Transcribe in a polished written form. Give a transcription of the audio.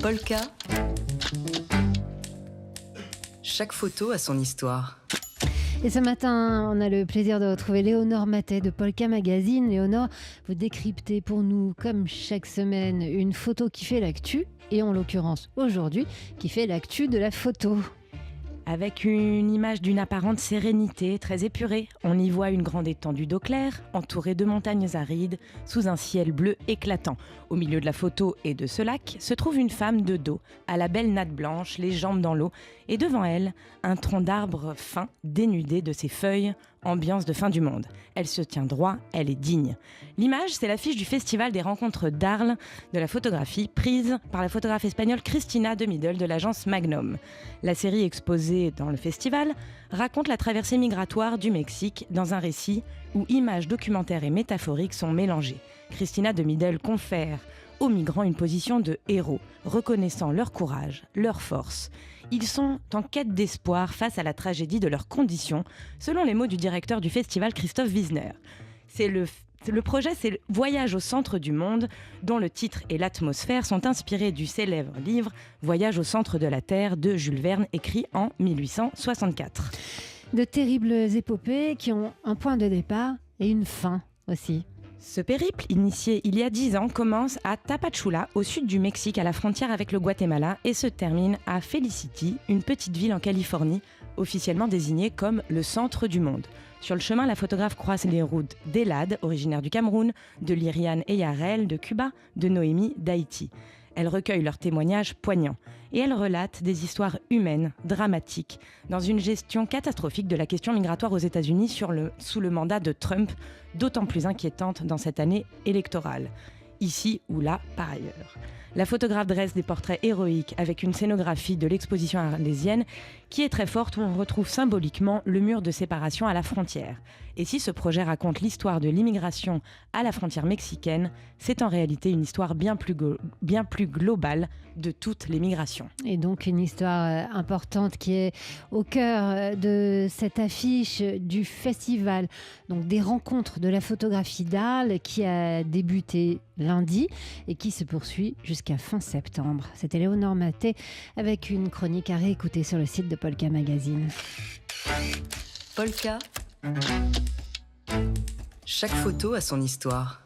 Polka. Chaque photo a son histoire. Et ce matin, on a le plaisir de retrouver Léonore Matet de Polka Magazine. Léonore, vous décryptez pour nous, comme chaque semaine, une photo qui fait l'actu, et en l'occurrence aujourd'hui, qui fait l'actu de la photo. Avec une image d'une apparente sérénité très épurée, on y voit une grande étendue d'eau claire, entourée de montagnes arides, sous un ciel bleu éclatant. Au milieu de la photo et de ce lac se trouve une femme de dos, à la belle natte blanche, les jambes dans l'eau, et devant elle, un tronc d'arbre fin, dénudé de ses feuilles, ambiance de fin du monde. Elle se tient droit, elle est digne. L'image, c'est l'affiche du Festival des rencontres d'Arles de la photographie, prise par la photographe espagnole Cristina de Middel de l'agence Magnum. La série exposée dans le festival raconte la traversée migratoire du Mexique dans un récit où images documentaires et métaphoriques sont mélangées. Cristina de Middel confère aux migrants une position de héros, reconnaissant leur courage, leur force. Ils sont en quête d'espoir face à la tragédie de leurs conditions, selon les mots du directeur du festival Christophe Wiesner. Le projet, c'est le Voyage au centre du monde, dont le titre et l'atmosphère sont inspirés du célèbre livre Voyage au centre de la Terre de Jules Verne, écrit en 1864. De terribles épopées qui ont un point de départ et une fin aussi. Ce périple, initié il y a 10 ans, commence à Tapachula, au sud du Mexique, à la frontière avec le Guatemala, et se termine à Felicity, une petite ville en Californie, officiellement désignée comme le centre du monde. Sur le chemin, la photographe croise les routes d'Elad, originaire du Cameroun, de Lyriane Eyarel de Cuba, de Noémie d'Haïti. Elle recueille leurs témoignages poignants et elle relate des histoires humaines, dramatiques, dans une gestion catastrophique de la question migratoire aux États-Unis sous le mandat de Trump, d'autant plus inquiétante dans cette année électorale. Ici ou là, par ailleurs. La photographe dresse des portraits héroïques avec une scénographie de l'exposition arlésienne qui est très forte, où on retrouve symboliquement le mur de séparation à la frontière. Et si ce projet raconte l'histoire de l'immigration à la frontière mexicaine, c'est en réalité une histoire bien plus globale de toutes les migrations. Et donc une histoire importante qui est au cœur de cette affiche du festival, donc des rencontres de la photographie d'Arles, qui a débuté lundi et qui se poursuit jusqu'à fin septembre. C'était Léonore Matet avec une chronique à réécouter sur le site de Polka Magazine. Polka. Chaque photo a son histoire.